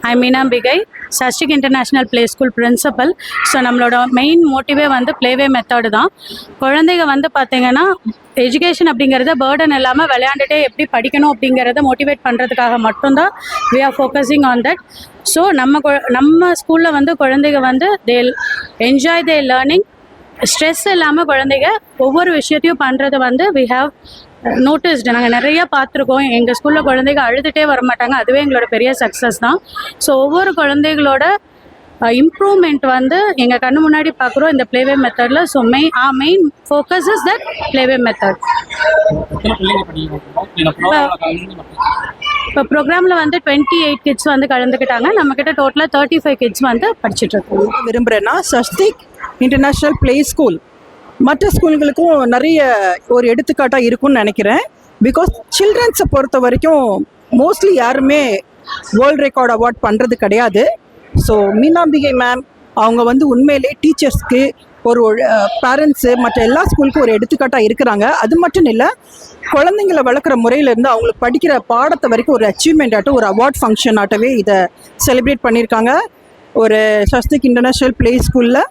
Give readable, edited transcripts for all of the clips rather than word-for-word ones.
ஐ Meenambigai Sashtik international play school principal. So நம்மளோட main மோட்டிவே வந்து ப்ளேவே மெத்தடு தான். குழந்தைங்க வந்து பார்த்திங்கன்னா எஜுகேஷன் அப்படிங்கிறத பேர்டன் இல்லாமல் விளையாண்டுட்டே எப்படி படிக்கணும் அப்படிங்கிறத மோட்டிவேட் பண்ணுறதுக்காக மட்டும்தான் we are focusing on that. So நம்ம ஸ்கூலில் வந்து குழந்தைங்க வந்து they enjoy they learning. Stress இல்லாமல் குழந்தைங்க ஒவ்வொரு விஷயத்தையும் பண்ணுறது வந்து வி ஹாவ் நோட்டிஸ்டு. நாங்கள் நிறையா பார்த்துருக்கோம். எங்கள் ஸ்கூலில் குழந்தைங்க அழுதுகிட்டே வர மாட்டாங்க. அதுவே எங்களோட பெரிய சக்ஸஸ் தான். ஸோ ஒவ்வொரு குழந்தைகளோட இம்ப்ரூவ்மெண்ட் வந்து எங்கள் கண்ணு முன்னாடி பார்க்குறோம் இந்த ப்ளேவே மெத்தடில். So main focus is that play way method. இப்போ ப்ரோக்ராமில் வந்து 28 கிட்ஸ் வந்து கலந்துக்கிட்டாங்க. நம்மக்கிட்ட டோட்டலாக 35 கிட்ஸ் வந்து படிச்சுட்ருக்கோம். விரும்புகிறேன்னா சஷ்டிக் இன்டர்நேஷ்னல் ப்ளே ஸ்கூல் மற்ற ஸ்கூல்களுக்கும் நிறைய ஒரு எடுத்துக்காட்டாக இருக்கும்னு நினைக்கிறேன். பிகாஸ் சில்ட்ரன்ஸை பொறுத்த வரைக்கும் மோஸ்ட்லி யாருமே வேர்ல்ட் ரெக்கார்ட் அவார்ட் பண்ணுறது கிடையாது. ஸோ மீனாம்பிகை மேம் அவங்க வந்து உண்மையிலே டீச்சர்ஸ்க்கு ஒரு பேரண்ட்ஸு மற்ற எல்லா ஸ்கூலுக்கும் ஒரு எடுத்துக்காட்டாக இருக்கிறாங்க. அது மட்டும் இல்லை, குழந்தைங்களை வளர்க்குற முறையிலேருந்து அவங்களுக்கு படிக்கிற பாடத்தை வரைக்கும் ஒரு அச்சீவ்மெண்ட் ஆகட்டும், ஒரு அவார்ட் ஃபங்க்ஷன் ஆகட்டவே இதை செலிப்ரேட் பண்ணியிருக்காங்க. ஒரு சஷ்டிக் இன்டர்நேஷ்னல் ப்ளே ஸ்கூலில்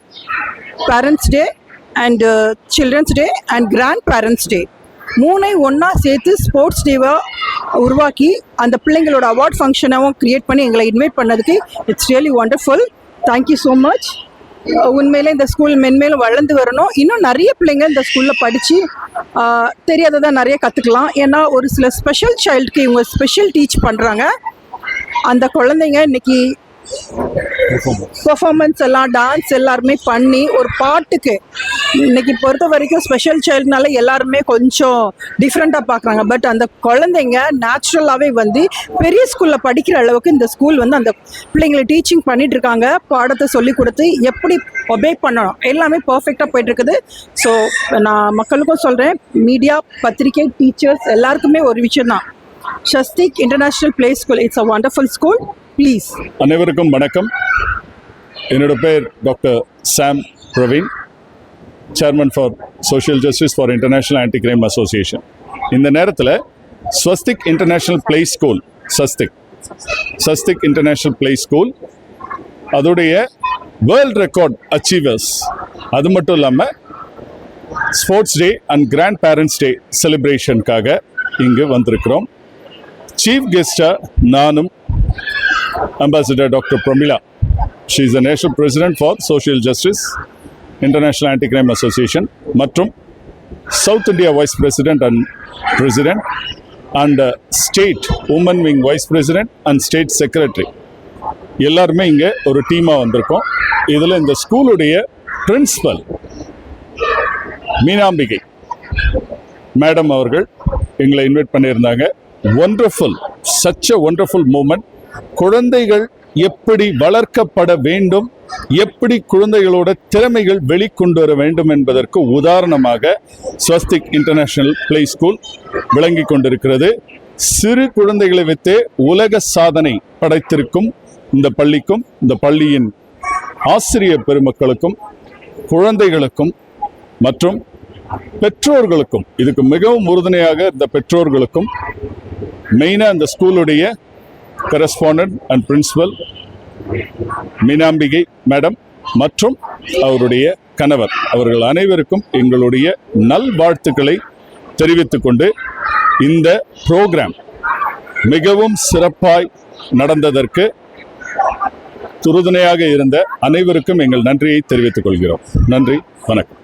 parents day and children's day and grandparents day மூணை ஒன்றா சேர்த்து ஸ்போர்ட்ஸ் டேவாக உருவாக்கி அந்த பிள்ளைங்களோட அவார்ட் ஃபங்க்ஷனாகவும் க்ரியேட் பண்ணி எங்களை இன்வைட் பண்ணதுக்கு it's really wonderful. Thank you so much. உண்மையிலே இந்த ஸ்கூல் மென்மேலும் வளர்ந்து வரணும். இன்னும் நிறைய பிள்ளைங்க இந்த ஸ்கூலில் படித்து தெரியாததான் நிறைய கற்றுக்கலாம். ஏன்னா ஒரு சில ஸ்பெஷல் சைல்டுக்கு இவங்க ஸ்பெஷல் டீச் பண்ணுறாங்க. அந்த குழந்தைங்க இன்றைக்கி பெர்ஃபார்மன்ஸ் எல்லாம் டான்ஸ் எல்லாருமே பண்ணி ஒரு பாட்டுக்கு இன்னைக்கு பொறுத்த வரைக்கும் ஸ்பெஷல் சைல்டுனால எல்லாருமே கொஞ்சம் டிஃப்ரெண்ட்டாக பார்க்குறாங்க. பட் அந்த குழந்தைங்க நேச்சுரலாகவே வந்து பெரிய ஸ்கூலில் படிக்கிற அளவுக்கு இந்த ஸ்கூல் வந்து அந்த பிள்ளைங்களை டீச்சிங் பண்ணிட்டு இருக்காங்க. பாடத்தை சொல்லி கொடுத்து எப்படி ஒபே பண்ணணும் எல்லாமே பர்ஃபெக்டாக போயிட்டுருக்குது. ஸோ நான் மக்களுக்கும் சொல்கிறேன், மீடியா, பத்திரிகை, டீச்சர்ஸ் எல்லாருக்குமே ஒரு விஷயம் தான், Sashtik international play school it's a wonderful school. Please. அனைவருக்கும் வணக்கம். என்னோட பேர் doctor Sam Praveen, chairman for social justice for international anti crime association. இந்த நேரத்தில் Swastik international play school Sashtik international play school அதோடைய வேர்ல்ட் ரெக்கார்ட் அச்சீவர்ஸ், அது மட்டும் இல்லாமல் sports day and grandparents day செலிப்ரேஷனுக்காக இங்கு வந்திருக்கிறோம். சீஃப் கெஸ்டாக நானும் Ambassador Dr. Pramila. She is the National President for Social Justice, International Anti-Crime Association, மற்றும் South India Vice President and President and State Women Wing Vice President and State Secretary. எல்லாருமே இங்கே ஒரு டீமாக வந்திருக்கோம். இதில் இந்த ஸ்கூலுடைய பிரின்சிபல் மீனாம்பிகை மேடம் அவர்கள் எங்களை இன்வைட் பண்ணியிருந்தாங்க. Wonderful, such a wonderful moment. குழந்தைகள் எப்படி வளர்க்கப்பட வேண்டும், எப்படி குழந்தைகளோட திறமைகள் வெளிக்கொண்டு வர வேண்டும் என்பதற்கு உதாரணமாக ஸ்வஸ்திக் இன்டர்நேஷ்னல் ப்ளே ஸ்கூல் விளங்கி கொண்டிருக்கிறது. சிறு குழந்தைகளை வைத்தே உலக சாதனை படைத்திருக்கும் இந்த பள்ளிக்கும், இந்த பள்ளியின் ஆசிரியர் பெருமக்களுக்கும், குழந்தைகளுக்கும் மற்றும் பெற்றோர்களுக்கும், இதுக்கு மிகவும் உறுதுணையாக இந்த பெற்றோர்களுக்கும், மெயினாக இந்த ஸ்கூலுடைய correspondent and principal Meenambigai madam மற்றும் அவருடைய கணவர், அவர்கள் அனைவருக்கும் எங்களுடைய நல்வாழ்த்துக்களை தெரிவித்துக் கொண்டு இந்த ப்ரோக்ராம் மிகவும் சிறப்பாய் நடந்ததற்கு உறுதுணையாக இருந்த அனைவருக்கும் எங்கள் நன்றியை தெரிவித்துக் கொள்கிறோம். நன்றி, வணக்கம்.